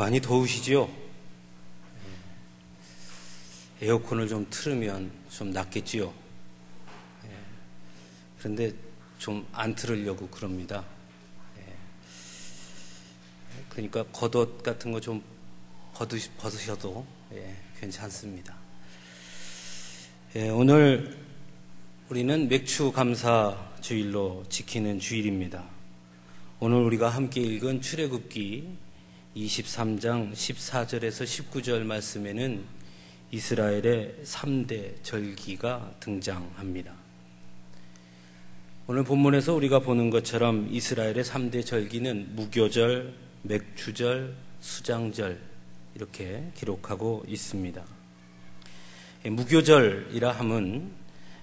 많이 더우시지요? 에어컨을 좀 틀으면 좀 낫겠지요? 그런데 좀 안 틀으려고 그럽니다. 그러니까 겉옷 같은 거 좀 벗으셔도 괜찮습니다. 오늘 우리는 맥주 감사 주일로 지키는 주일입니다. 오늘 우리가 함께 읽은 출애굽기 23장 14절에서 19절 말씀에는 이스라엘의 3대 절기가 등장합니다. 오늘 본문에서 우리가 보는 것처럼 이스라엘의 3대 절기는 무교절, 맥주절, 수장절 이렇게 기록하고 있습니다. 무교절이라 함은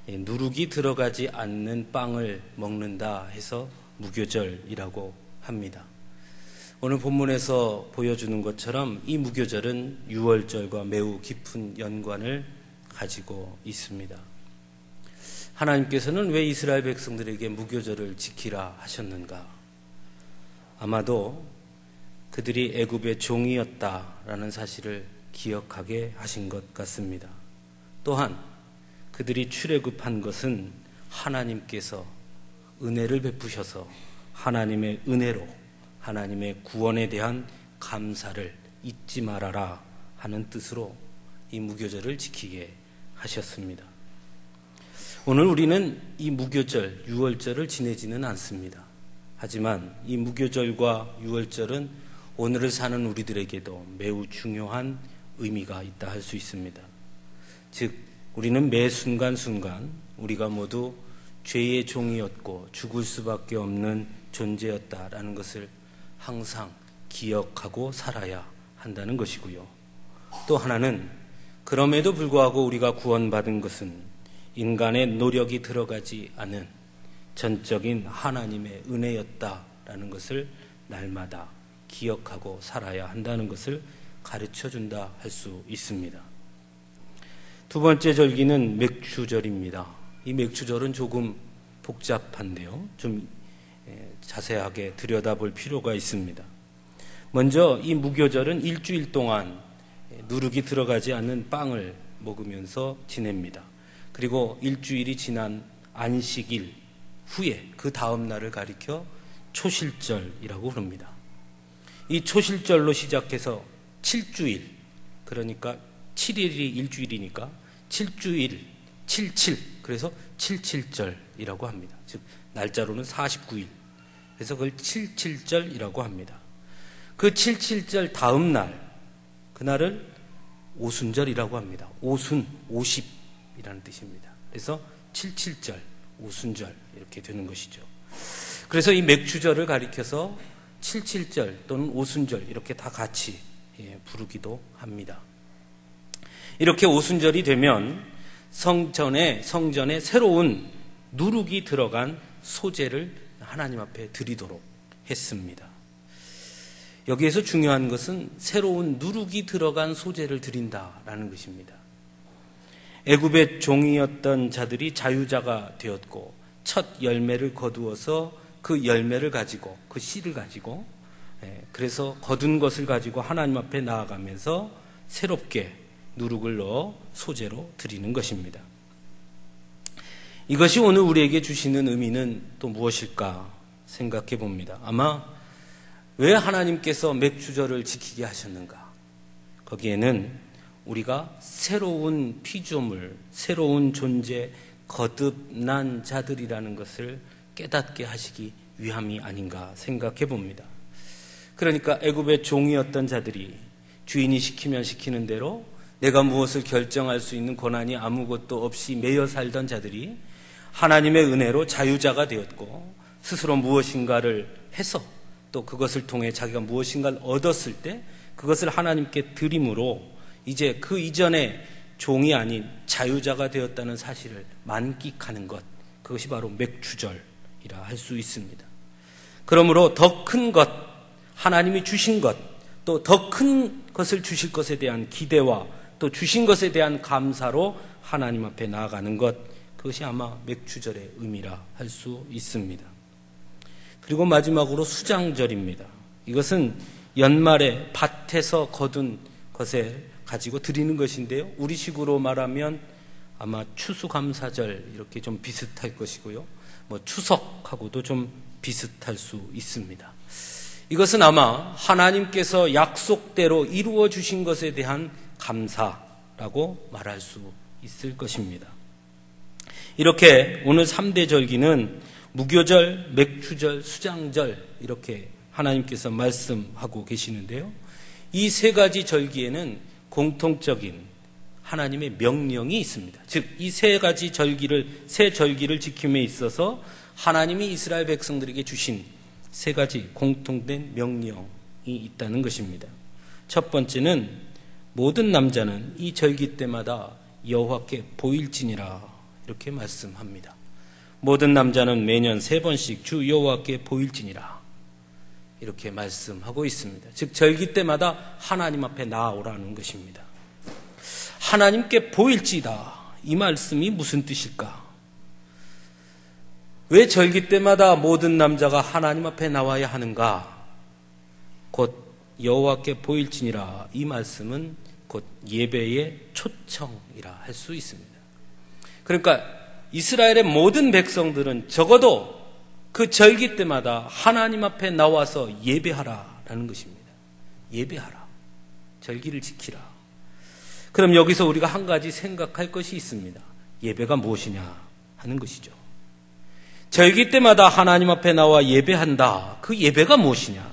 누룩이 들어가지 않는 빵을 먹는다 해서 무교절이라고 합니다. 오늘 본문에서 보여주는 것처럼 이 무교절은 유월절과 매우 깊은 연관을 가지고 있습니다. 하나님께서는 왜 이스라엘 백성들에게 무교절을 지키라 하셨는가? 아마도 그들이 애굽의 종이었다라는 사실을 기억하게 하신 것 같습니다. 또한 그들이 출애굽한 것은 하나님께서 은혜를 베푸셔서 하나님의 은혜로 하나님의 구원에 대한 감사를 잊지 말아라 하는 뜻으로 이 무교절을 지키게 하셨습니다. 오늘 우리는 이 무교절, 유월절을 지내지는 않습니다. 하지만 이 무교절과 유월절은 오늘을 사는 우리들에게도 매우 중요한 의미가 있다 할 수 있습니다. 즉, 우리는 매 순간순간 우리가 모두 죄의 종이었고 죽을 수밖에 없는 존재였다라는 것을 항상 기억하고 살아야 한다는 것이고요. 또 하나는 그럼에도 불구하고 우리가 구원받은 것은 인간의 노력이 들어가지 않은 전적인 하나님의 은혜였다라는 것을 날마다 기억하고 살아야 한다는 것을 가르쳐준다 할 수 있습니다. 두 번째 절기는 맥주절입니다. 이 맥주절은 조금 복잡한데요. 좀 자세하게 들여다볼 필요가 있습니다. 먼저 이 무교절은 일주일 동안 누룩이 들어가지 않는 빵을 먹으면서 지냅니다. 그리고 일주일이 지난 안식일 후에 그 다음 날을 가리켜 초실절이라고 부릅니다. 이 초실절로 시작해서 7주일, 그러니까 7일이 일주일이니까 7주일, 77, 그래서 77절이라고 합니다. 즉 날짜로는 49일. 그래서 그걸 77절이라고 합니다. 그 77절 다음 날, 그날을 오순절이라고 합니다. 오순, 50이라는 뜻입니다. 그래서 77절, 오순절 이렇게 되는 것이죠. 그래서 이 맥주절을 가리켜서 77절 또는 오순절 이렇게 다 같이 부르기도 합니다. 이렇게 오순절이 되면 성전에 새로운 누룩이 들어간 소제를 하나님 앞에 드리도록 했습니다. 여기에서 중요한 것은 새로운 누룩이 들어간 소제를 드린다라는 것입니다. 애굽의 종이었던 자들이 자유자가 되었고 첫 열매를 거두어서 그 열매를 가지고 그 씨를 가지고 그래서 거둔 것을 가지고 하나님 앞에 나아가면서 새롭게 누룩을 넣어 소제로 드리는 것입니다. 이것이 오늘 우리에게 주시는 의미는 또 무엇일까 생각해 봅니다. 아마 왜 하나님께서 맥주절을 지키게 하셨는가? 거기에는 우리가 새로운 피조물, 새로운 존재, 거듭난 자들이라는 것을 깨닫게 하시기 위함이 아닌가 생각해 봅니다. 그러니까 애굽의 종이었던 자들이 주인이 시키면 시키는 대로 내가 무엇을 결정할 수 있는 권한이 아무것도 없이 매여 살던 자들이 하나님의 은혜로 자유자가 되었고 스스로 무엇인가를 해서 또 그것을 통해 자기가 무엇인가를 얻었을 때 그것을 하나님께 드림으로 이제 그 이전에 종이 아닌 자유자가 되었다는 사실을 만끽하는 것, 그것이 바로 맥주절이라 할 수 있습니다. 그러므로 더 큰 것, 하나님이 주신 것, 또 더 큰 것을 주실 것에 대한 기대와 또 주신 것에 대한 감사로 하나님 앞에 나아가는 것, 그것이 아마 맥주절의 의미라 할 수 있습니다. 그리고 마지막으로 수장절입니다. 이것은 연말에 밭에서 거둔 것에 가지고 드리는 것인데요. 우리식으로 말하면 아마 추수감사절 이렇게 좀 비슷할 것이고요. 추석하고도 좀 비슷할 수 있습니다. 이것은 아마 하나님께서 약속대로 이루어 주신 것에 대한 감사라고 말할 수 있을 것입니다. 이렇게 오늘 3대 절기는 무교절, 맥추절, 수장절 이렇게 하나님께서 말씀하고 계시는데요. 이 세 가지 절기에는 공통적인 하나님의 명령이 있습니다. 즉, 이 세 절기를 지킴에 있어서 하나님이 이스라엘 백성들에게 주신 세 가지 공통된 명령이 있다는 것입니다. 첫 번째는 모든 남자는 이 절기 때마다 여호와께 보일지니라 이렇게 말씀합니다. 모든 남자는 매년 3번씩 주 여호와께 보일지니라 이렇게 말씀하고 있습니다. 즉 절기 때마다 하나님 앞에 나아오라는 것입니다. 하나님께 보일지다 이 말씀이 무슨 뜻일까? 왜 절기 때마다 모든 남자가 하나님 앞에 나와야 하는가? 곧 여호와께 보일지니라 이 말씀은 곧 예배의 초청이라 할 수 있습니다. 그러니까 이스라엘의 모든 백성들은 적어도 그 절기 때마다 하나님 앞에 나와서 예배하라라는 것입니다. 예배하라. 절기를 지키라. 그럼 여기서 우리가 한 가지 생각할 것이 있습니다. 예배가 무엇이냐 하는 것이죠. 절기 때마다 하나님 앞에 나와 예배한다. 그 예배가 무엇이냐?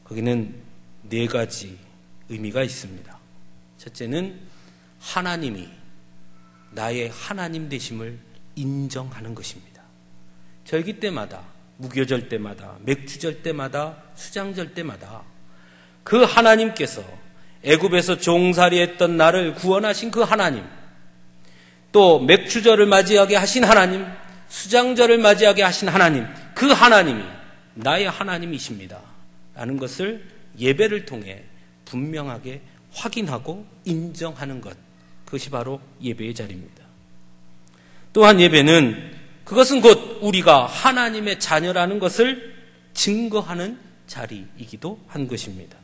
거기는 4가지 의미가 있습니다. 첫째는 하나님이 나의 하나님 되심을 인정하는 것입니다. 절기 때마다, 무교절 때마다, 맥주절 때마다, 수장절 때마다 그 하나님께서 애굽에서 종살이했던 나를 구원하신 그 하나님, 또 맥주절을 맞이하게 하신 하나님, 수장절을 맞이하게 하신 하나님, 그 하나님이 나의 하나님이십니다 라는 것을 예배를 통해 분명하게 확인하고 인정하는 것, 그것이 바로 예배의 자리입니다. 또한 예배는 그것은 곧 우리가 하나님의 자녀라는 것을 증거하는 자리이기도 한 것입니다.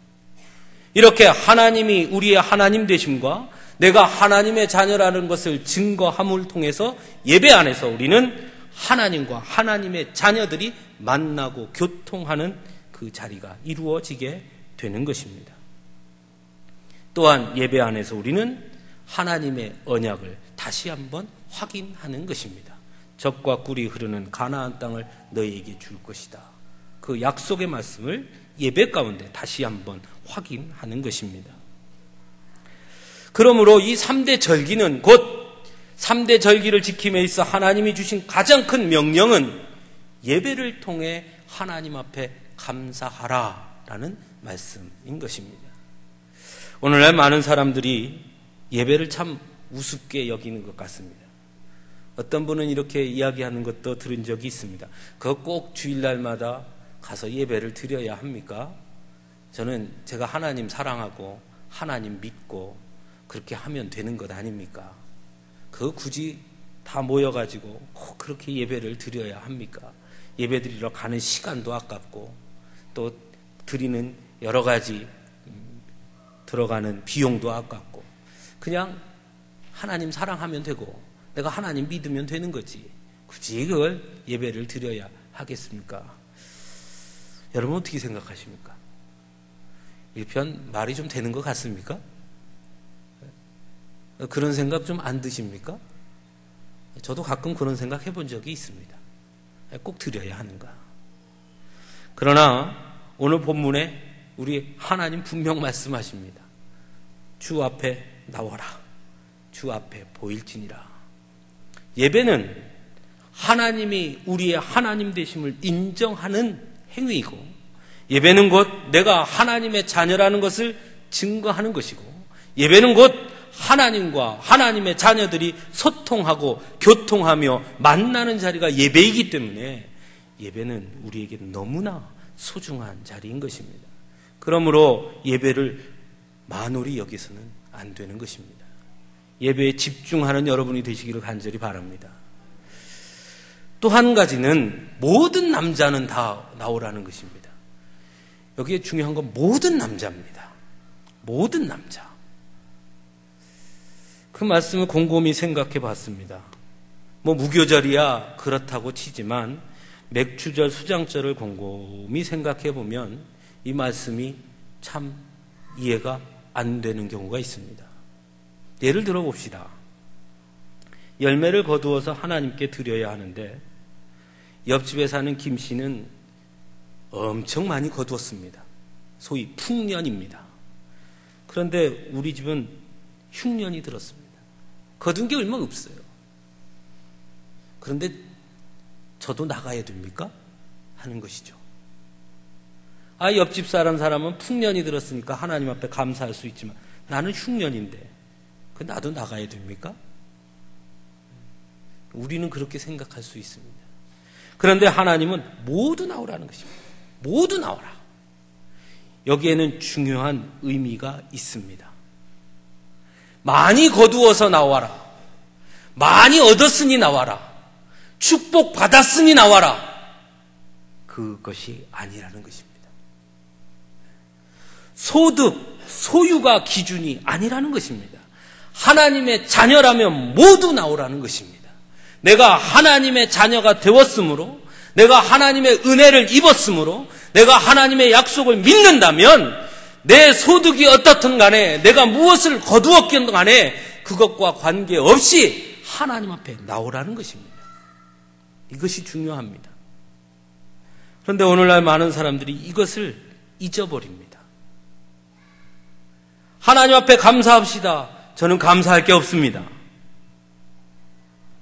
이렇게 하나님이 우리의 하나님 되심과 내가 하나님의 자녀라는 것을 증거함을 통해서 예배 안에서 우리는 하나님과 하나님의 자녀들이 만나고 교통하는 그 자리가 이루어지게 되는 것입니다. 또한 예배 안에서 우리는 하나님의 언약을 다시 한번 확인하는 것입니다. 젖과 꿀이 흐르는 가나안 땅을 너희에게 줄 것이다. 그 약속의 말씀을 예배 가운데 다시 한번 확인하는 것입니다. 그러므로 이 3대 절기는 곧 3대 절기를 지킴에 있어 하나님이 주신 가장 큰 명령은 예배를 통해 하나님 앞에 감사하라라는 말씀인 것입니다. 오늘날 많은 사람들이 예배를 참 우습게 여기는 것 같습니다. 어떤 분은 이렇게 이야기하는 것도 들은 적이 있습니다. 그거 꼭 주일날마다 가서 예배를 드려야 합니까? 저는 제가 하나님 사랑하고 하나님 믿고 그렇게 하면 되는 것 아닙니까? 그거 굳이 다 모여가지고 꼭 그렇게 예배를 드려야 합니까? 예배 드리러 가는 시간도 아깝고 또 드리는 여러 가지 들어가는 비용도 아깝고 그냥 하나님 사랑하면 되고 내가 하나님 믿으면 되는 거지 굳이 그걸 예배를 드려야 하겠습니까? 여러분 어떻게 생각하십니까? 일편 말이 좀 되는 것 같습니까? 그런 생각 좀 안 드십니까? 저도 가끔 그런 생각 해본 적이 있습니다. 꼭 드려야 하는가? 그러나 오늘 본문에 우리 하나님 분명 말씀하십니다. 주 앞에 나와라. 주 앞에 보일지니라. 예배는 하나님이 우리의 하나님 되심을 인정하는 행위이고 예배는 곧 내가 하나님의 자녀라는 것을 증거하는 것이고 예배는 곧 하나님과 하나님의 자녀들이 소통하고 교통하며 만나는 자리가 예배이기 때문에 예배는 우리에게 너무나 소중한 자리인 것입니다. 그러므로 예배를 만홀히 여기서는 안 되는 것입니다. 예배에 집중하는 여러분이 되시기를 간절히 바랍니다. 또 한 가지는 모든 남자는 다 나오라는 것입니다. 여기에 중요한 건 모든 남자입니다. 모든 남자. 그 말씀을 곰곰이 생각해 봤습니다. 무교절이야 그렇다고 치지만 맥주절, 수장절을 곰곰이 생각해 보면 이 말씀이 참 이해가 안 되는 경우가 있습니다. 예를 들어 봅시다. 열매를 거두어서 하나님께 드려야 하는데 옆집에 사는 김 씨는 엄청 많이 거두었습니다. 소위 풍년입니다. 그런데 우리 집은 흉년이 들었습니다. 거둔 게 얼마 없어요. 그런데 저도 나가야 됩니까? 하는 것이죠. 옆집 사람은 풍년이 들었으니까 하나님 앞에 감사할 수 있지만 나는 흉년인데 나도 나가야 됩니까? 우리는 그렇게 생각할 수 있습니다. 그런데 하나님은 모두 나오라는 것입니다. 모두 나오라. 여기에는 중요한 의미가 있습니다. 많이 거두어서 나와라. 많이 얻었으니 나와라. 축복받았으니 나와라. 그것이 아니라는 것입니다. 소득, 소유가 기준이 아니라는 것입니다. 하나님의 자녀라면 모두 나오라는 것입니다. 내가 하나님의 자녀가 되었으므로, 내가 하나님의 은혜를 입었으므로, 내가 하나님의 약속을 믿는다면 내 소득이 어떻든 간에 내가 무엇을 거두었든 간에 그것과 관계없이 하나님 앞에 나오라는 것입니다. 이것이 중요합니다. 그런데 오늘날 많은 사람들이 이것을 잊어버립니다. 하나님 앞에 감사합시다. 저는 감사할 게 없습니다.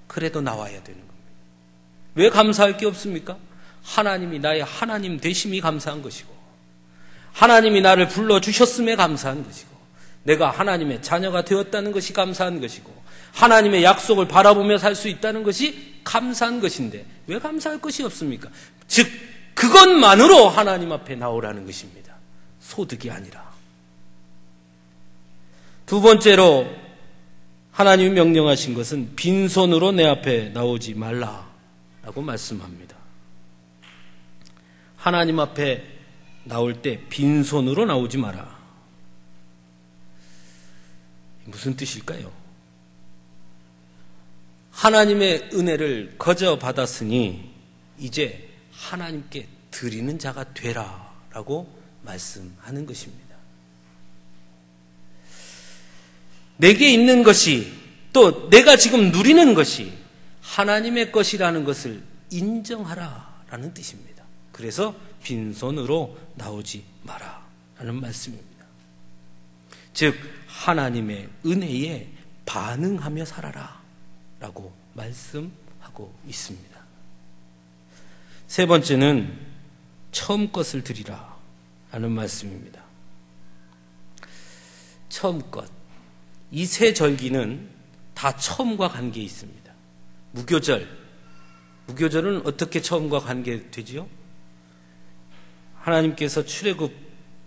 그래도 나와야 되는 겁니다. 왜 감사할 게 없습니까? 하나님이 나의 하나님 되심이 감사한 것이고, 하나님이 나를 불러주셨음에 감사한 것이고, 내가 하나님의 자녀가 되었다는 것이 감사한 것이고, 하나님의 약속을 바라보며 살 수 있다는 것이 감사한 것인데 왜 감사할 것이 없습니까? 즉 그것만으로 하나님 앞에 나오라는 것입니다. 소득이 아니라. 두 번째로 하나님이 명령하신 것은 빈손으로 내 앞에 나오지 말라라고 말씀합니다. 하나님 앞에 나올 때 빈손으로 나오지 마라. 무슨 뜻일까요? 하나님의 은혜를 거저 받았으니 이제 하나님께 드리는 자가 되라라고 말씀하는 것입니다. 내게 있는 것이 또 내가 지금 누리는 것이 하나님의 것이라는 것을 인정하라라는 뜻입니다. 그래서 빈손으로 나오지 마라라는 말씀입니다. 즉 하나님의 은혜에 반응하며 살아라라고 말씀하고 있습니다. 세 번째는 처음 것을 드리라라는 말씀입니다. 처음 것. 이 세 절기는 다 처음과 관계에 있습니다. 무교절은 어떻게 처음과 관계되지요? 하나님께서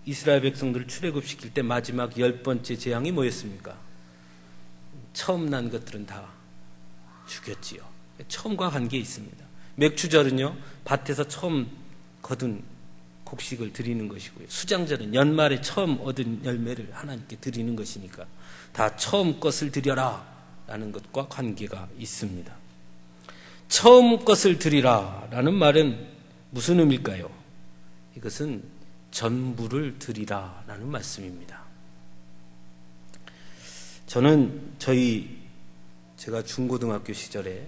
이스라엘 백성들을 출애굽시킬 때 마지막 10번째 재앙이 뭐였습니까? 처음 난 것들은 다 죽였지요. 처음과 관계에 있습니다. 맥주절은요, 밭에서 처음 거둔 곡식을 드리는 것이고요. 수장절은 연말에 처음 얻은 열매를 하나님께 드리는 것이니까 다 처음 것을 드려라 라는 것과 관계가 있습니다. 처음 것을 드리라 라는 말은 무슨 의미일까요? 이것은 전부를 드리라 라는 말씀입니다. 저는 제가 중고등학교 시절에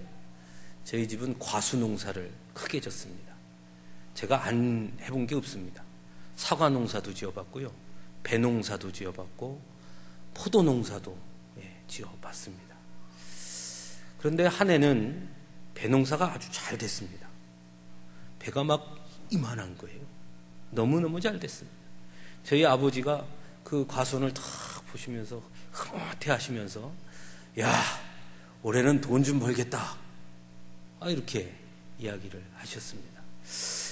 저희 집은 과수 농사를 크게 졌습니다. 제가 안 해본 게 없습니다. 사과 농사도 지어봤고요. 배 농사도 지어봤고 포도 농사도 지어봤습니다. 그런데 한 해는 배 농사가 아주 잘 됐습니다. 배가 막 이만한 거예요. 너무너무 잘 됐습니다. 저희 아버지가 그 과수원을 탁 보시면서 흐뭇해 하시면서 야, 올해는 돈 좀 벌겠다. 이렇게 이야기를 하셨습니다.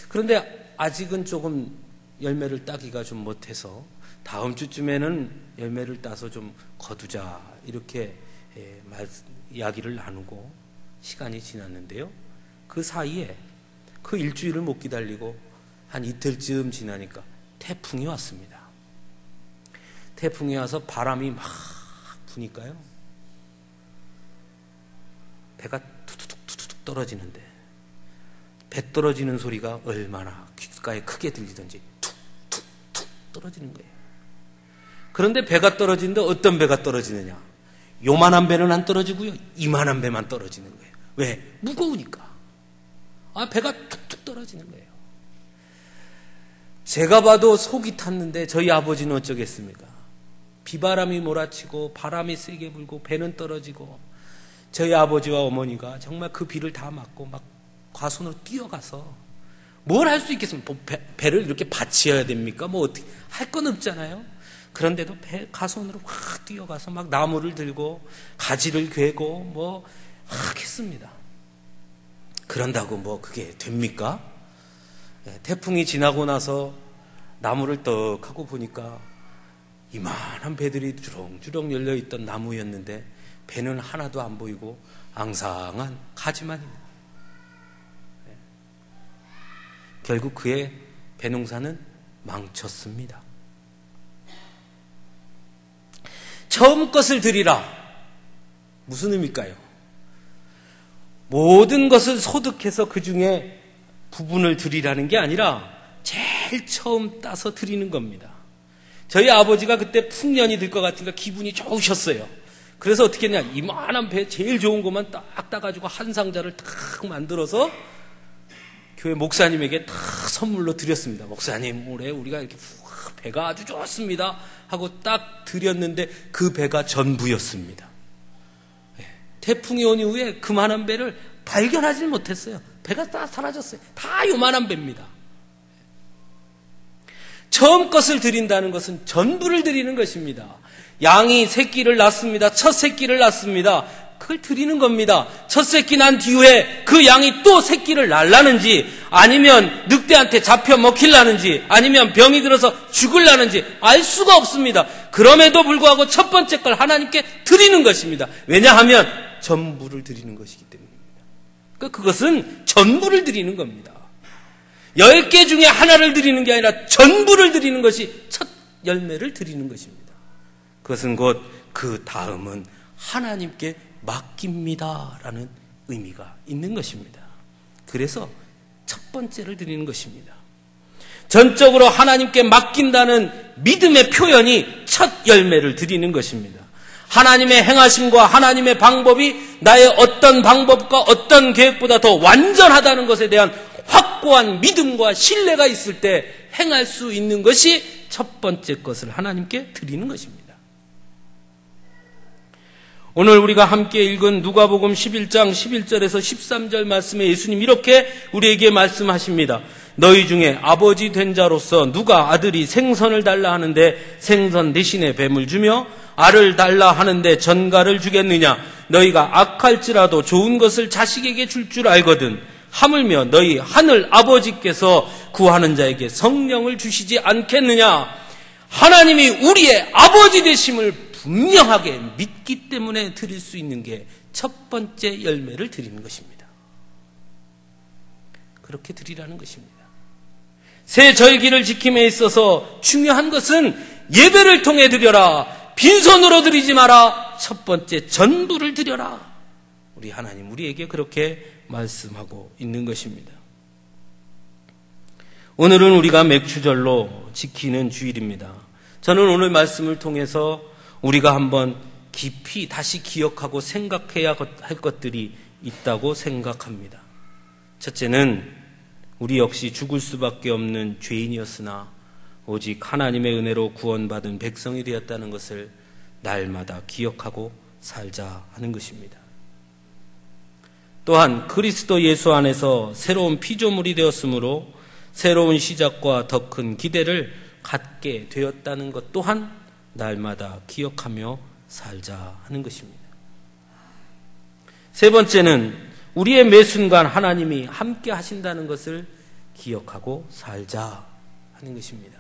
그런데 아직은 조금 열매를 따기가 좀 못해서 다음 주쯤에는 열매를 따서 좀 거두자 이렇게 이야기를 나누고 시간이 지났는데요. 그 사이에 그 일주일을 못 기다리고 한 이틀쯤 지나니까 태풍이 왔습니다. 태풍이 와서 바람이 막 부니까요. 배가 투두둑 떨어지는데 배 떨어지는 소리가 얼마나 귓가에 크게 들리던지 툭툭툭 떨어지는 거예요. 그런데 배가 떨어지는데 어떤 배가 떨어지느냐? 요만한 배는 안 떨어지고요. 이만한 배만 떨어지는 거예요. 왜? 무거우니까. 배가 툭툭 떨어지는 거예요. 제가 봐도 속이 탔는데 저희 아버지는 어쩌겠습니까? 비바람이 몰아치고 바람이 세게 불고 배는 떨어지고 저희 아버지와 어머니가 정말 그 비를 다 맞고 막 과손으로 뛰어가서 뭘 할 수 있겠습니까? 배를 이렇게 받치어야 됩니까? 뭐 어떻게 할 건 없잖아요. 그런데도 가손으로 확 뛰어가서 막 나무를 들고 가지를 괴고 뭐 하겠습니다. 그런다고 뭐 그게 됩니까? 태풍이 지나고 나서 나무를 떡 하고 보니까 이만한 배들이 주렁주렁 열려있던 나무였는데 배는 하나도 안 보이고 앙상한 가지만 있는. 결국 그의 배농사는 망쳤습니다. 처음 것을 드리라. 무슨 의미일까요? 모든 것을 소득해서 그 중에 부분을 드리라는 게 아니라 제일 처음 따서 드리는 겁니다. 저희 아버지가 그때 풍년이 들 것 같으니까 기분이 좋으셨어요. 그래서 어떻게 했냐, 이만한 배 제일 좋은 것만 딱 따가지고 한 상자를 탁 만들어서 교회 목사님에게 탁 선물로 드렸습니다. 목사님, 올해 우리가 이렇게 배가 아주 좋았습니다 하고 딱 드렸는데 그 배가 전부였습니다. 태풍이 온 이후에 그만한 배를 발견하지 못했어요. 배가 다 사라졌어요. 다 요만한 배입니다. 처음 것을 드린다는 것은 전부를 드리는 것입니다. 양이 새끼를 낳습니다. 첫 새끼를 낳습니다. 그걸 드리는 겁니다. 첫 새끼 난 뒤에 그 양이 또 새끼를 낳으려는지, 아니면 늑대한테 잡혀 먹히려는지, 아니면 병이 들어서 죽으려는지 알 수가 없습니다. 그럼에도 불구하고 첫 번째 걸 하나님께 드리는 것입니다. 왜냐하면 전부를 드리는 것이기 때문입니다. 그러니까 그것은 전부를 드리는 겁니다. 10개 중에 하나를 드리는 게 아니라 전부를 드리는 것이 첫 열매를 드리는 것입니다. 그것은 곧 그 다음은 하나님께 맡깁니다라는 의미가 있는 것입니다. 그래서 첫 번째를 드리는 것입니다. 전적으로 하나님께 맡긴다는 믿음의 표현이 첫 열매를 드리는 것입니다. 하나님의 행하심과 하나님의 방법이 나의 어떤 방법과 어떤 계획보다 더 완전하다는 것에 대한 확고한 믿음과 신뢰가 있을 때 행할 수 있는 것이 첫 번째 것을 하나님께 드리는 것입니다. 오늘 우리가 함께 읽은 누가복음 11장 11절에서 13절 말씀에 예수님 이렇게 우리에게 말씀하십니다. 너희 중에 아버지 된 자로서 누가 아들이 생선을 달라 하는데 생선 대신에 뱀을 주며 알을 달라 하는데 전갈을 주겠느냐? 너희가 악할지라도 좋은 것을 자식에게 줄 줄 알거든. 하물며 너희 하늘 아버지께서 구하는 자에게 성령을 주시지 않겠느냐? 하나님이 우리의 아버지 되심을 분명하게 믿기 때문에 드릴 수 있는 게 첫 번째 열매를 드리는 것입니다. 그렇게 드리라는 것입니다. 새 절기를 지킴에 있어서 중요한 것은 예배를 통해 드려라. 빈손으로 드리지 마라. 첫 번째 전부를 드려라. 우리 하나님 우리에게 그렇게 말씀하고 있는 것입니다. 오늘은 우리가 맥추절로 지키는 주일입니다. 저는 오늘 말씀을 통해서 우리가 한번 깊이 다시 기억하고 생각해야 할 것들이 있다고 생각합니다. 첫째는 우리 역시 죽을 수밖에 없는 죄인이었으나 오직 하나님의 은혜로 구원받은 백성이 되었다는 것을 날마다 기억하고 살자 하는 것입니다. 또한 그리스도 예수 안에서 새로운 피조물이 되었으므로 새로운 시작과 더 큰 기대를 갖게 되었다는 것 또한 날마다 기억하며 살자 하는 것입니다. 세 번째는 우리의 매 순간 하나님이 함께 하신다는 것을 기억하고 살자 하는 것입니다.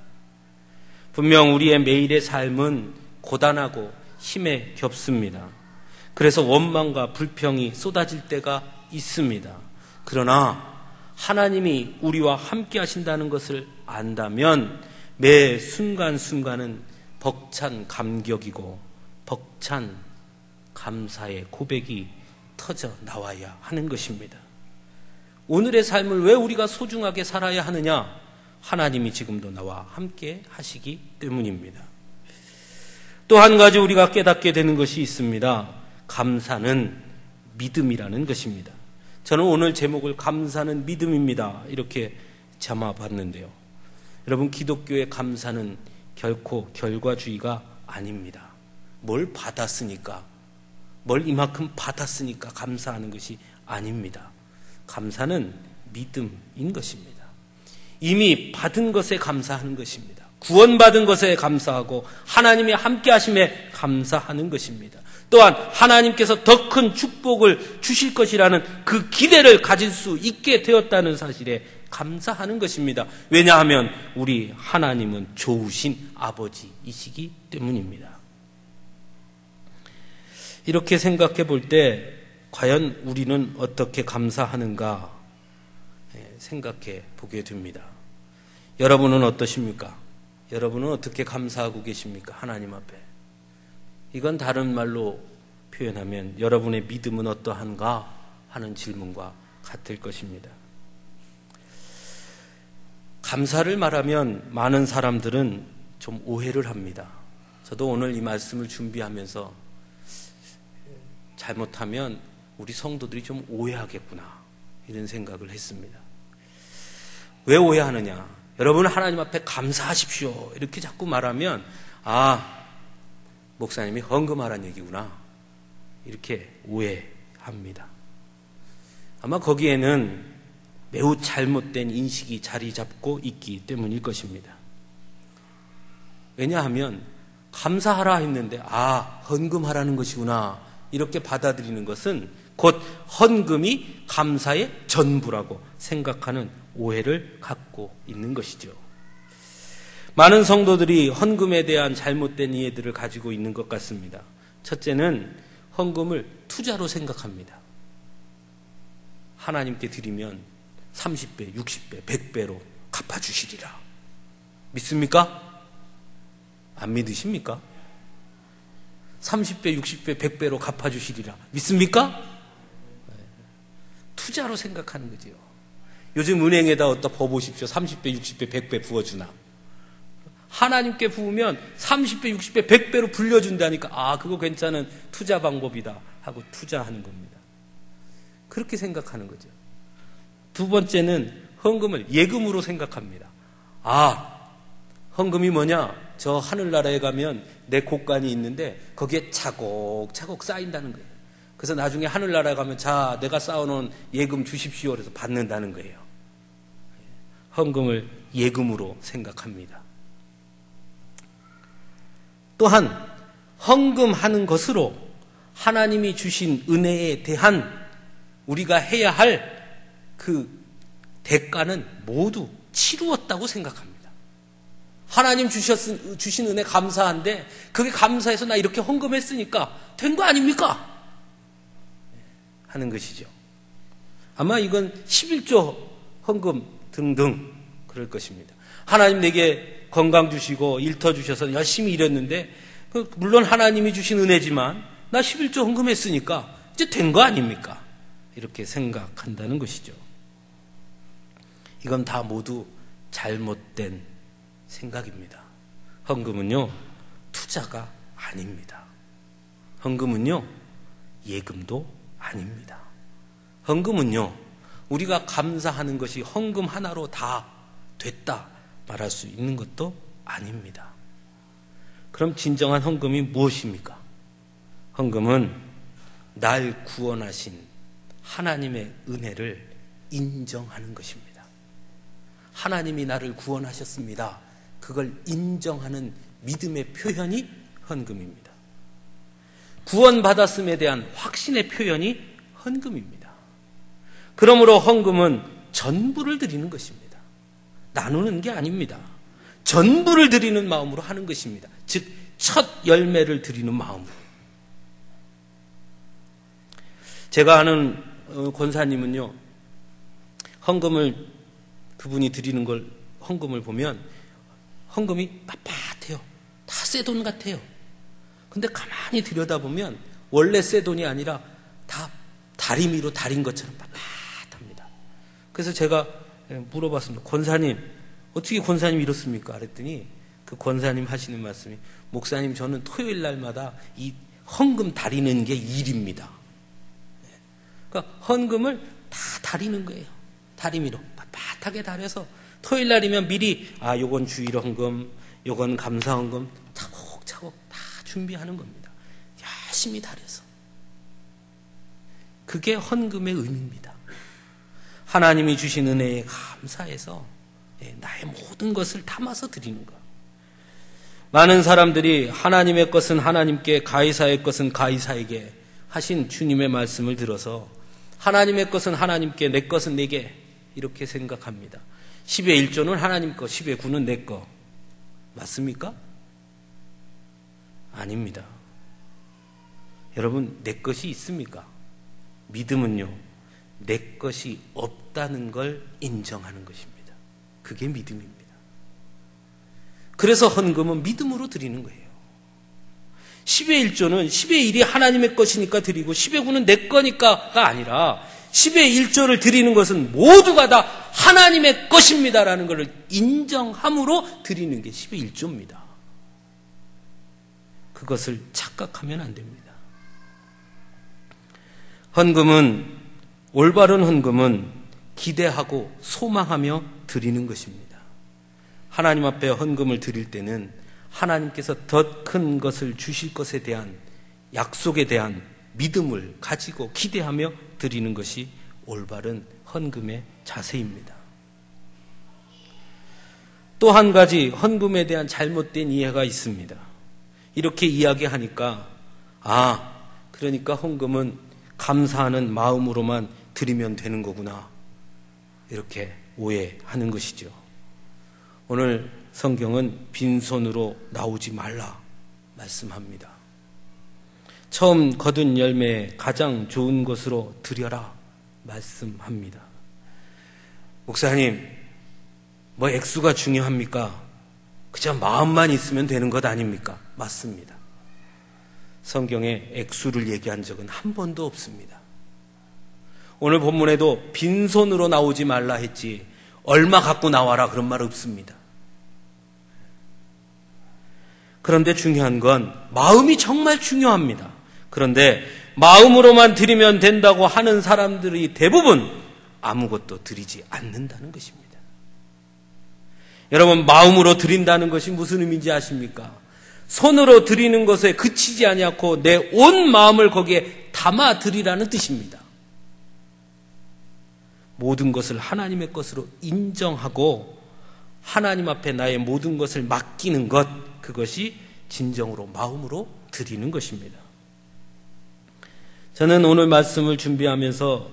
분명 우리의 매일의 삶은 고단하고 힘에 겹습니다. 그래서 원망과 불평이 쏟아질 때가 있습니다. 그러나 하나님이 우리와 함께 하신다는 것을 안다면 매 순간순간은 벅찬 감격이고 벅찬 감사의 고백이 터져 나와야 하는 것입니다. 오늘의 삶을 왜 우리가 소중하게 살아야 하느냐? 하나님이 지금도 나와 함께 하시기 때문입니다. 또 한 가지 우리가 깨닫게 되는 것이 있습니다. 감사는 믿음이라는 것입니다. 저는 오늘 제목을 감사는 믿음입니다 이렇게 잡아봤는데요. 여러분, 기독교의 감사는 결코 결과주의가 아닙니다. 뭘 받았으니까, 뭘 이만큼 받았으니까 감사하는 것이 아닙니다. 감사는 믿음인 것입니다. 이미 받은 것에 감사하는 것입니다. 구원받은 것에 감사하고 하나님의 함께 하심에 감사하는 것입니다. 또한 하나님께서 더 큰 축복을 주실 것이라는 그 기대를 가질 수 있게 되었다는 사실에 감사하는 것입니다. 왜냐하면 우리 하나님은 좋으신 아버지이시기 때문입니다. 이렇게 생각해 볼 때 과연 우리는 어떻게 감사하는가 생각해 보게 됩니다. 여러분은 어떠십니까? 여러분은 어떻게 감사하고 계십니까? 하나님 앞에. 이건 다른 말로 표현하면 여러분의 믿음은 어떠한가 하는 질문과 같을 것입니다. 감사를 말하면 많은 사람들은 좀 오해를 합니다. 저도 오늘 이 말씀을 준비하면서 잘못하면 우리 성도들이 좀 오해하겠구나 이런 생각을 했습니다. 왜 오해하느냐? 여러분 하나님 앞에 감사하십시오 이렇게 자꾸 말하면 목사님이 헌금하라는 얘기구나 이렇게 오해합니다. 아마 거기에는 매우 잘못된 인식이 자리 잡고 있기 때문일 것입니다. 왜냐하면 감사하라 했는데 헌금하라는 것이구나 이렇게 받아들이는 것은 곧 헌금이 감사의 전부라고 생각하는 오해를 갖고 있는 것이죠. 많은 성도들이 헌금에 대한 잘못된 이해들을 가지고 있는 것 같습니다. 첫째는 헌금을 투자로 생각합니다. 하나님께 드리면 30배, 60배, 100배로 갚아주시리라. 믿습니까? 안 믿으십니까? 30배, 60배, 100배로 갚아주시리라. 믿습니까? 투자로 생각하는 거지요. 요즘 은행에다 어디다 부어보십시오. 30배, 60배, 100배 부어주나. 하나님께 부으면 30배, 60배, 100배로 불려준다니까 그거 괜찮은 투자 방법이다 하고 투자하는 겁니다. 그렇게 생각하는 거죠. 두 번째는 헌금을 예금으로 생각합니다. 헌금이 뭐냐? 저 하늘나라에 가면 내 곳간이 있는데 거기에 차곡차곡 쌓인다는 거예요. 그래서 나중에 하늘나라에 가면 내가 쌓아놓은 예금 주십시오 그래서 받는다는 거예요. 헌금을 예금으로 생각합니다. 또한 헌금하는 것으로 하나님이 주신 은혜에 대한 우리가 해야 할 그 대가는 모두 치루었다고 생각합니다. 하나님 주신 은혜 감사한데 그게 감사해서 나 이렇게 헌금했으니까 된 거 아닙니까? 하는 것이죠. 아마 이건 11조 헌금 등등 그럴 것입니다. 하나님 내게 건강 주시고 일터 주셔서 열심히 일했는데 물론 하나님이 주신 은혜지만 나 11조 헌금했으니까 이제 된 거 아닙니까? 이렇게 생각한다는 것이죠. 이건 다 모두 잘못된 생각입니다. 헌금은요, 투자가 아닙니다. 헌금은요, 예금도 아닙니다. 헌금은요, 우리가 감사하는 것이 헌금 하나로 다 됐다 말할 수 있는 것도 아닙니다. 그럼 진정한 헌금이 무엇입니까? 헌금은 날 구원하신 하나님의 은혜를 인정하는 것입니다. 하나님이 나를 구원하셨습니다. 그걸 인정하는 믿음의 표현이 헌금입니다. 구원받았음에 대한 확신의 표현이 헌금입니다. 그러므로 헌금은 전부를 드리는 것입니다. 나누는 게 아닙니다. 전부를 드리는 마음으로 하는 것입니다. 즉, 첫 열매를 드리는 마음으로. 제가 아는 권사님은요, 헌금을 그분이 드리는 걸 헌금을 보면 헌금이 빳빳해요. 다 새 돈 같아요. 근데 가만히 들여다보면 원래 새 돈이 아니라 다 다리미로 다린 것처럼 빳빳합니다. 그래서 제가 물어봤습니다. 권사님, 어떻게 권사님 이렇습니까? 그랬더니 그 권사님 하시는 말씀이, 목사님, 저는 토요일 날마다 이 헌금 다리는 게 일입니다. 그러니까 헌금을 다 다리는 거예요. 다리미로 빳빳하게 다려서 토요일 날이면 미리 요건 주일 헌금, 요건 감사 헌금 차곡차곡 다 준비하는 겁니다. 열심히 다려서. 그게 헌금의 의미입니다. 하나님이 주신 은혜에 감사해서 나의 모든 것을 담아서 드리는 것. 많은 사람들이 하나님의 것은 하나님께, 가이사의 것은 가이사에게 하신 주님의 말씀을 들어서 하나님의 것은 하나님께, 내 것은 내게 이렇게 생각합니다. 10의 1조는 하나님 거, 10의 9는 내 거. 맞습니까? 아닙니다. 여러분, 내 것이 있습니까? 믿음은요, 내 것이 없다는 걸 인정하는 것입니다. 그게 믿음입니다. 그래서 헌금은 믿음으로 드리는 거예요. 10의 1조는 10의 1이 하나님의 것이니까 드리고 10의 9는 내 거니까가 아니라 10의 1조를 드리는 것은 모두가 다 하나님의 것입니다라는 것을 인정함으로 드리는 게 10의 1조입니다. 그것을 착각하면 안 됩니다. 헌금은, 올바른 헌금은 기대하고 소망하며 드리는 것입니다. 하나님 앞에 헌금을 드릴 때는 하나님께서 더 큰 것을 주실 것에 대한 약속에 대한 믿음을 가지고 기대하며 드리는 것이 올바른 헌금의 자세입니다. 또 한 가지 헌금에 대한 잘못된 이해가 있습니다. 이렇게 이야기하니까 그러니까 헌금은 감사하는 마음으로만 드리면 되는 거구나, 이렇게 오해하는 것이죠. 오늘 성경은 빈손으로 나오지 말라 말씀합니다. 처음 거둔 열매 가장 좋은 것으로 드려라 말씀합니다. 목사님, 뭐 액수가 중요합니까? 그저 마음만 있으면 되는 것 아닙니까? 맞습니다. 성경에 액수를 얘기한 적은 한 번도 없습니다. 오늘 본문에도 빈손으로 나오지 말라 했지 얼마 갖고 나와라 그런 말 없습니다. 그런데 중요한 건 마음이 정말 중요합니다. 그런데 마음으로만 드리면 된다고 하는 사람들이 대부분 아무것도 드리지 않는다는 것입니다. 여러분, 마음으로 드린다는 것이 무슨 의미인지 아십니까? 손으로 드리는 것에 그치지 아니하고 내 온 마음을 거기에 담아 드리라는 뜻입니다. 모든 것을 하나님의 것으로 인정하고 하나님 앞에 나의 모든 것을 맡기는 것, 그것이 진정으로 마음으로 드리는 것입니다. 저는 오늘 말씀을 준비하면서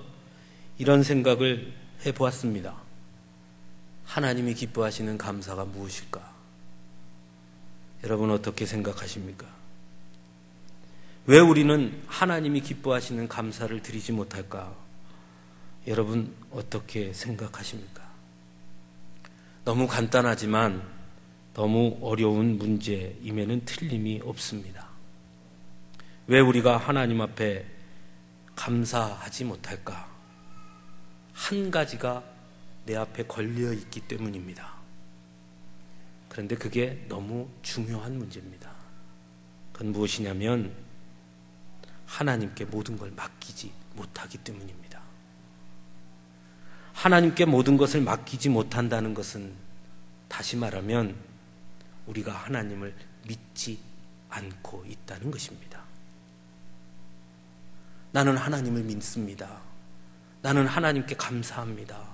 이런 생각을 해보았습니다. 하나님이 기뻐하시는 감사가 무엇일까? 여러분 어떻게 생각하십니까? 왜 우리는 하나님이 기뻐하시는 감사를 드리지 못할까? 여러분 어떻게 생각하십니까? 너무 간단하지만 너무 어려운 문제임에는 틀림이 없습니다. 왜 우리가 하나님 앞에 감사하지 못할까? 한 가지가 내 앞에 걸려 있기 때문입니다. 그런데 그게 너무 중요한 문제입니다. 그건 무엇이냐면 하나님께 모든 걸 맡기지 못하기 때문입니다. 하나님께 모든 것을 맡기지 못한다는 것은 다시 말하면 우리가 하나님을 믿지 않고 있다는 것입니다. 나는 하나님을 믿습니다. 나는 하나님께 감사합니다.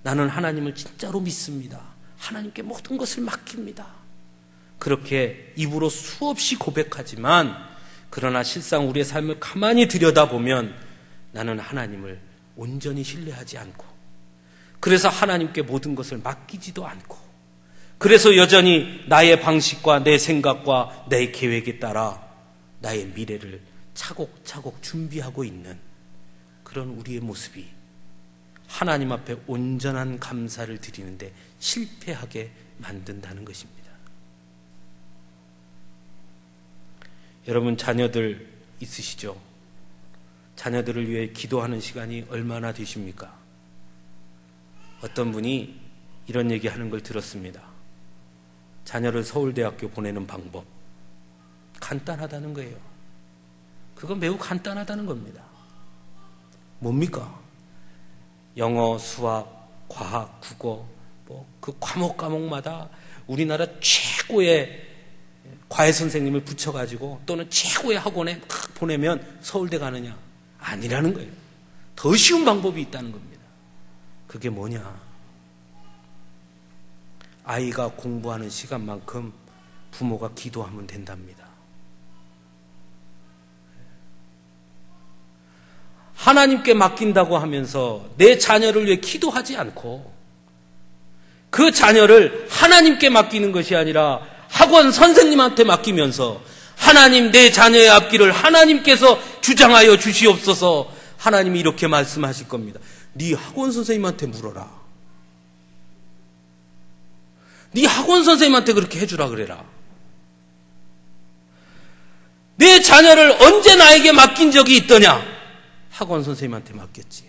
나는 하나님을 진짜로 믿습니다. 하나님께 모든 것을 맡깁니다. 그렇게 입으로 수없이 고백하지만 그러나 실상 우리의 삶을 가만히 들여다보면 나는 하나님을 온전히 신뢰하지 않고, 그래서 하나님께 모든 것을 맡기지도 않고, 그래서 여전히 나의 방식과 내 생각과 내 계획에 따라 나의 미래를 차곡차곡 준비하고 있는 그런 우리의 모습이 하나님 앞에 온전한 감사를 드리는데 실패하게 만든다는 것입니다. 여러분 자녀들 있으시죠? 자녀들을 위해 기도하는 시간이 얼마나 되십니까? 어떤 분이 이런 얘기하는 걸 들었습니다. 자녀를 서울대학교 보내는 방법 간단하다는 거예요. 그건 매우 간단하다는 겁니다. 뭡니까? 영어, 수학, 과학, 국어 그 과목마다 우리나라 최고의 과외 선생님을 붙여가지고 또는 최고의 학원에 보내면 서울대 가느냐? 아니라는 거예요. 더 쉬운 방법이 있다는 겁니다. 그게 뭐냐? 아이가 공부하는 시간만큼 부모가 기도하면 된답니다. 하나님께 맡긴다고 하면서 내 자녀를 위해 기도하지 않고 그 자녀를 하나님께 맡기는 것이 아니라 학원 선생님한테 맡기면서 하나님 내 자녀의 앞길을 하나님께서 주장하여 주시옵소서. 하나님이 이렇게 말씀하실 겁니다. 네 학원 선생님한테 물어라. 네 학원 선생님한테 그렇게 해주라 그래라. 내 자녀를 언제 나에게 맡긴 적이 있더냐? 학원 선생님한테 맡겼지.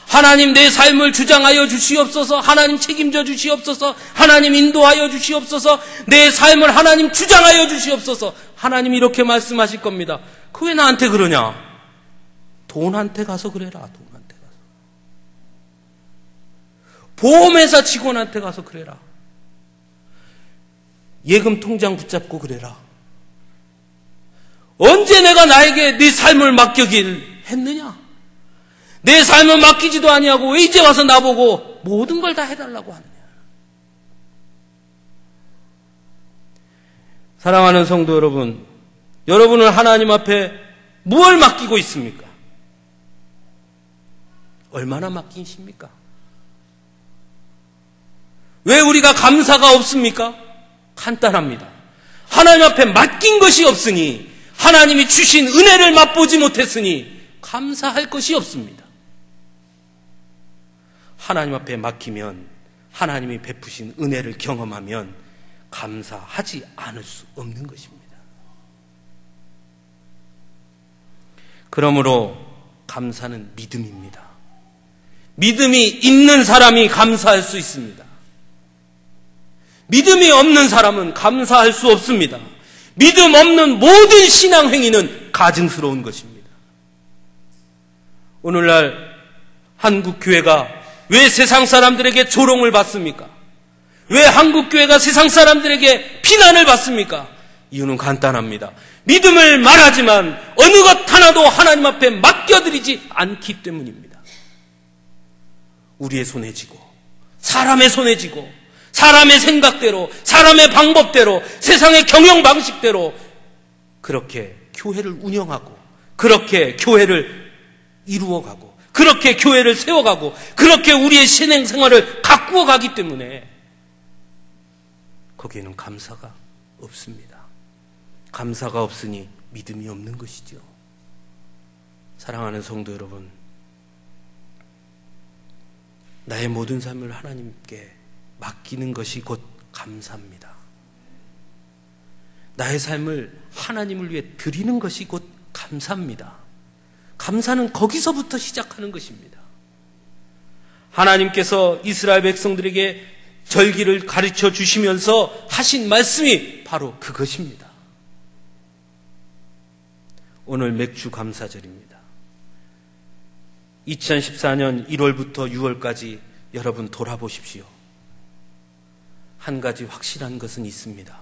하나님 내 삶을 주장하여 주시옵소서. 하나님 책임져 주시옵소서. 하나님 인도하여 주시옵소서. 내 삶을 하나님 주장하여 주시옵소서. 하나님 이렇게 말씀하실 겁니다. 그 왜 나한테 그러냐? 돈한테 가서 그래라. 돈한테 가서. 보험회사 직원한테 가서 그래라. 예금 통장 붙잡고 그래라. 언제 내가 나에게 네 삶을 맡기길 했느냐? 내 삶을 맡기지도 아니하고 왜 이제 와서 나보고 모든 걸 다 해달라고 하느냐? 사랑하는 성도 여러분, 여러분은 하나님 앞에 무엇을 맡기고 있습니까? 얼마나 맡기십니까? 왜 우리가 감사가 없습니까? 간단합니다. 하나님 앞에 맡긴 것이 없으니, 하나님이 주신 은혜를 맛보지 못했으니 감사할 것이 없습니다. 하나님 앞에 맡기면 하나님이 베푸신 은혜를 경험하면 감사하지 않을 수 없는 것입니다. 그러므로 감사는 믿음입니다. 믿음이 있는 사람이 감사할 수 있습니다. 믿음이 없는 사람은 감사할 수 없습니다. 믿음 없는 모든 신앙 행위는 가증스러운 것입니다. 오늘날 한국 교회가 왜 세상 사람들에게 조롱을 받습니까? 왜 한국 교회가 세상 사람들에게 비난을 받습니까? 이유는 간단합니다. 믿음을 말하지만 어느 것 하나도 하나님 앞에 맡겨드리지 않기 때문입니다. 우리의 손에 쥐고, 사람의 손에 쥐고, 사람의 생각대로, 사람의 방법대로, 세상의 경영 방식대로 그렇게 교회를 운영하고, 그렇게 교회를 이루어가고, 그렇게 교회를 세워가고, 그렇게 우리의 신앙생활을 가꾸어 가기 때문에 거기에는 감사가 없습니다. 감사가 없으니 믿음이 없는 것이죠. 사랑하는 성도 여러분, 나의 모든 삶을 하나님께 맡기는 것이 곧 감사입니다. 나의 삶을 하나님을 위해 드리는 것이 곧 감사입니다. 감사는 거기서부터 시작하는 것입니다. 하나님께서 이스라엘 백성들에게 절기를 가르쳐 주시면서 하신 말씀이 바로 그것입니다. 오늘 맥주 감사절입니다. 2014년 1월부터 6월까지 여러분 돌아보십시오. 한 가지 확실한 것은 있습니다.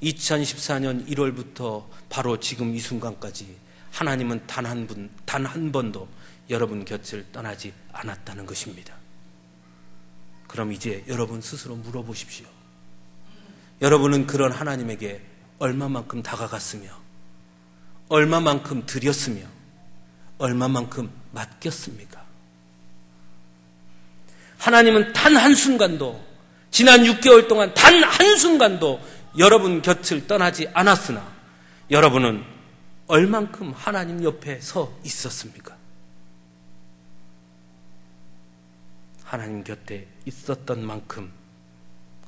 2014년 1월부터 바로 지금 이 순간까지 하나님은 단 한 번도 여러분 곁을 떠나지 않았다는 것입니다. 그럼 이제 여러분 스스로 물어보십시오. 여러분은 그런 하나님에게 얼마만큼 다가갔으며, 얼마만큼 드렸으며, 얼마만큼 맡겼습니까? 하나님은 단 한순간도, 지난 6개월 동안 단 한순간도 여러분 곁을 떠나지 않았으나 여러분은 얼만큼 하나님 옆에 서 있었습니까? 하나님 곁에 있었던 만큼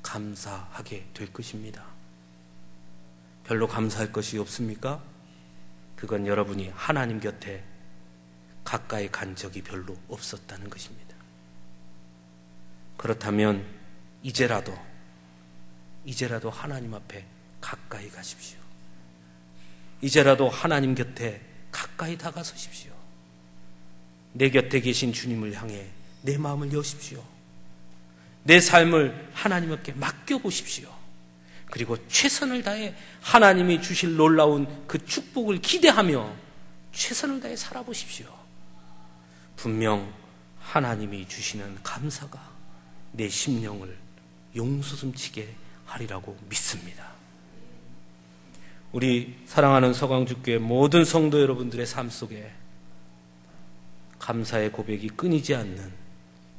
감사하게 될 것입니다. 별로 감사할 것이 없습니까? 그건 여러분이 하나님 곁에 가까이 간 적이 별로 없었다는 것입니다. 그렇다면 이제라도 하나님 앞에 가까이 가십시오. 이제라도 하나님 곁에 가까이 다가서십시오. 내 곁에 계신 주님을 향해 내 마음을 여십시오. 내 삶을 하나님께 맡겨보십시오. 그리고 최선을 다해 하나님이 주실 놀라운 그 축복을 기대하며 최선을 다해 살아보십시오. 분명 하나님이 주시는 감사가 내 심령을 용솟음치게 하리라고 믿습니다. 우리 사랑하는 서강주교회 모든 성도 여러분들의 삶 속에 감사의 고백이 끊이지 않는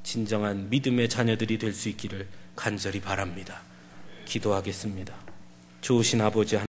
진정한 믿음의 자녀들이 될 수 있기를 간절히 바랍니다. 기도하겠습니다. 좋으신 아버지 하나님,